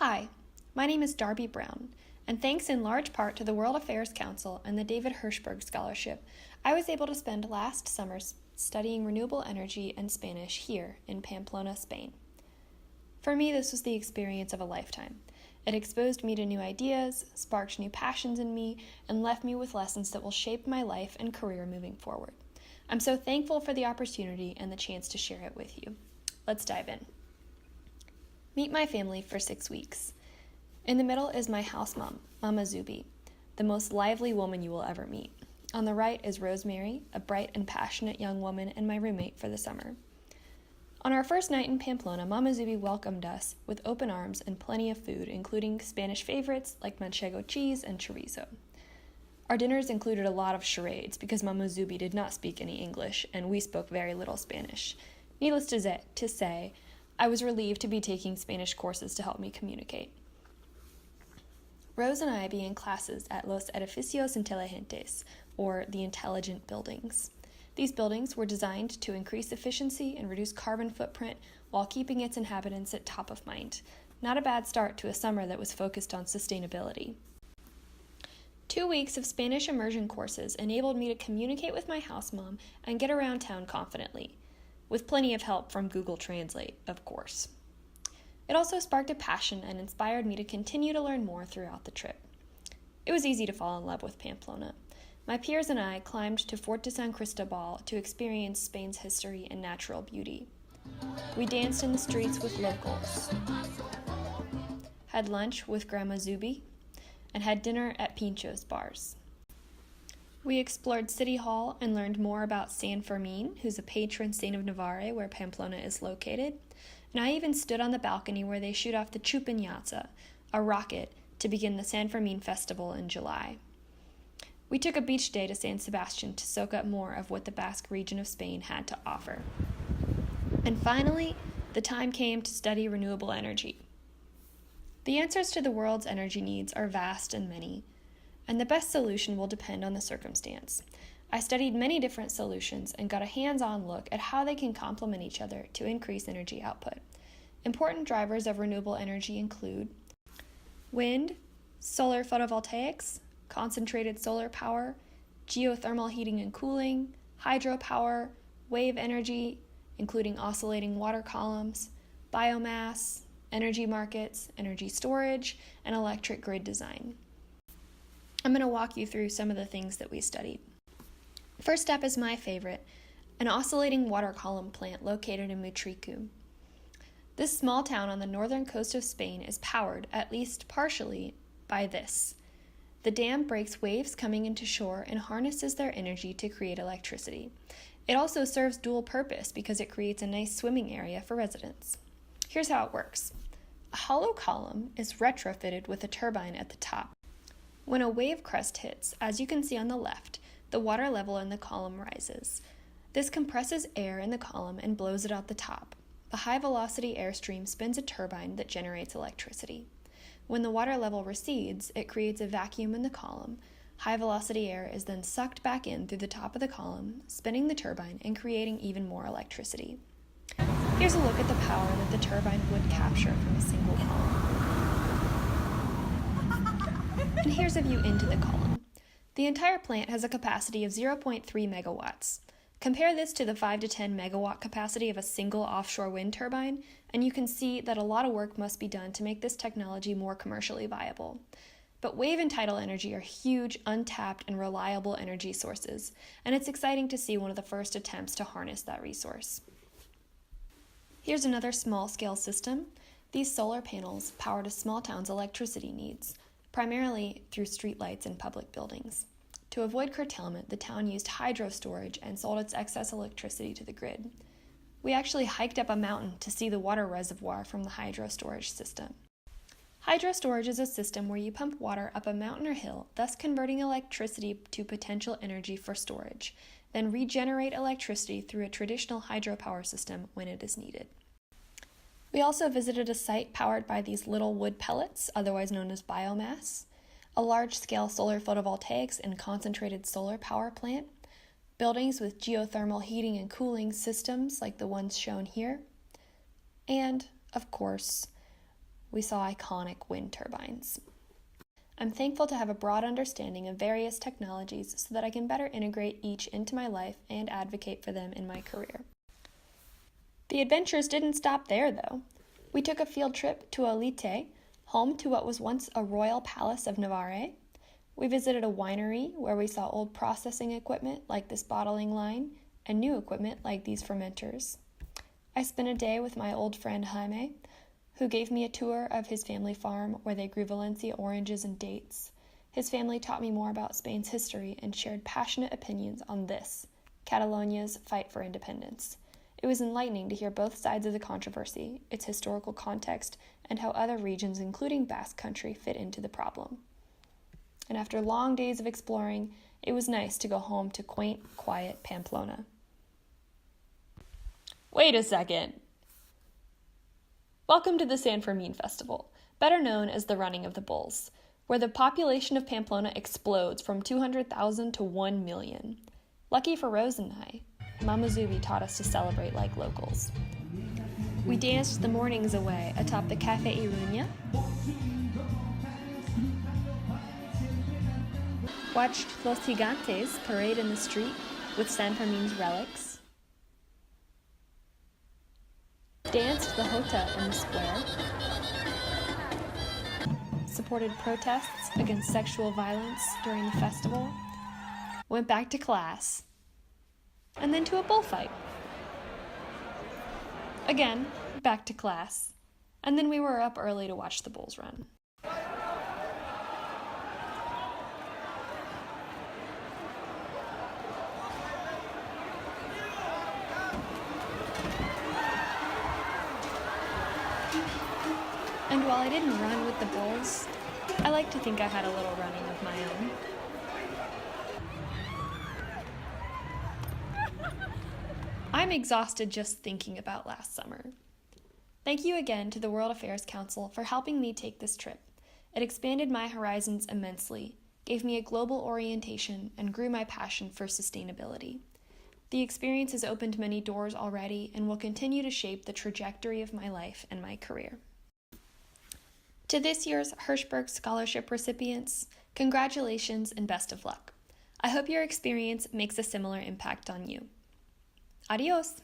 Hi, my name is Darby Brown, and thanks in large part to the World Affairs Council and the David Hershberg Scholarship, I was able to spend last summer studying renewable energy and Spanish here in Pamplona, Spain. For me, this was the experience of a lifetime. It exposed me to new ideas, sparked new passions in me, and left me with lessons that will shape my life and career moving forward. I'm so thankful for the opportunity and the chance to share it with you. Let's dive in. Meet my family for 6 weeks. In the middle is my house mom, Mama Zubi, the most lively woman you will ever meet. On the right is Rosemary, a bright and passionate young woman and my roommate for the summer. On our first night in Pamplona, Mama Zubi welcomed us with open arms and plenty of food, including Spanish favorites like manchego cheese and chorizo. Our dinners included a lot of charades because Mama Zubi did not speak any English and we spoke very little Spanish. Needless to say, I was relieved to be taking Spanish courses to help me communicate. Rose and I began classes at Los Edificios Inteligentes, or the intelligent buildings. These buildings were designed to increase efficiency and reduce carbon footprint while keeping its inhabitants at top of mind. Not a bad start to a summer that was focused on sustainability. 2 weeks of Spanish immersion courses enabled me to communicate with my house mom and get around town confidently, with plenty of help from Google Translate, of course. It also sparked a passion and inspired me to continue to learn more throughout the trip. It was easy to fall in love with Pamplona. My peers and I climbed to Fort de San Cristobal to experience Spain's history and natural beauty. We danced in the streets with locals, had lunch with Grandma Zubi, and had dinner at Pincho's bars. We explored City Hall and learned more about San Fermin, who's a patron saint of Navarre, where Pamplona is located. And I even stood on the balcony where they shoot off the Chupinyaza, a rocket, to begin the San Fermin festival in July. We took a beach day to San Sebastian to soak up more of what the Basque region of Spain had to offer. And finally, the time came to study renewable energy. The answers to the world's energy needs are vast and many, and the best solution will depend on the circumstance. I studied many different solutions and got a hands-on look at how they can complement each other to increase energy output. Important drivers of renewable energy include wind, solar photovoltaics, concentrated solar power, geothermal heating and cooling, hydropower, wave energy, including oscillating water columns, biomass, energy markets, energy storage, and electric grid design. I'm going to walk you through some of the things that we studied. First step is my favorite, an oscillating water column plant located in Mutriku. This small town on the northern coast of Spain is powered, at least partially, by this. The dam breaks waves coming into shore and harnesses their energy to create electricity. It also serves dual purpose because it creates a nice swimming area for residents. Here's how it works. A hollow column is retrofitted with a turbine at the top. When a wave crest hits, as you can see on the left, the water level in the column rises. This compresses air in the column and blows it out the top. The high-velocity airstream spins a turbine that generates electricity. When the water level recedes, it creates a vacuum in the column. High-velocity air is then sucked back in through the top of the column, spinning the turbine and creating even more electricity. Here's a look at the power that the turbine would capture from a single column. And here's a view into the column. The entire plant has a capacity of 0.3 megawatts. Compare this to the 5 to 10 megawatt capacity of a single offshore wind turbine, and you can see that a lot of work must be done to make this technology more commercially viable. But wave and tidal energy are huge, untapped, and reliable energy sources, and it's exciting to see one of the first attempts to harness that resource. Here's another small-scale system. These solar panels powered a small town's electricity needs, primarily through streetlights and public buildings. To avoid curtailment, the town used hydro storage and sold its excess electricity to the grid. We actually hiked up a mountain to see the water reservoir from the hydro storage system. Hydro storage is a system where you pump water up a mountain or hill, thus converting electricity to potential energy for storage, then regenerate electricity through a traditional hydropower system when it is needed. We also visited a site powered by these little wood pellets, otherwise known as biomass, a large-scale solar photovoltaics and concentrated solar power plant, buildings with geothermal heating and cooling systems like the ones shown here, and, of course, we saw iconic wind turbines. I'm thankful to have a broad understanding of various technologies so that I can better integrate each into my life and advocate for them in my career. The adventures didn't stop there, though. We took a field trip to Olite, home to what was once a royal palace of Navarre. We visited a winery where we saw old processing equipment like this bottling line and new equipment like these fermenters. I spent a day with my old friend Jaime, who gave me a tour of his family farm where they grew Valencia oranges and dates. His family taught me more about Spain's history and shared passionate opinions on this, Catalonia's fight for independence. It was enlightening to hear both sides of the controversy, its historical context, and how other regions, including Basque Country, fit into the problem. And after long days of exploring, it was nice to go home to quaint, quiet Pamplona. Wait a second! Welcome to the San Fermin Festival, better known as the Running of the Bulls, where the population of Pamplona explodes from 200,000 to 1 million. Lucky for Rose and I, Mama Zubi taught us to celebrate like locals. We danced the mornings away atop the Cafe Iruña, watched Los Gigantes parade in the street with San Fermin's relics, danced the Jota in the square, supported protests against sexual violence during the festival, went back to class, and then to a bullfight. Again, back to class, and then we were up early to watch the bulls run. And while I didn't run with the bulls, I like to think I had a little running of my own. I'm exhausted just thinking about last summer. Thank you again to the World Affairs Council for helping me take this trip. It expanded my horizons immensely, gave me a global orientation, and grew my passion for sustainability. The experience has opened many doors already and will continue to shape the trajectory of my life and my career. To this year's Hershberg Scholarship recipients, congratulations and best of luck. I hope your experience makes a similar impact on you. Adios!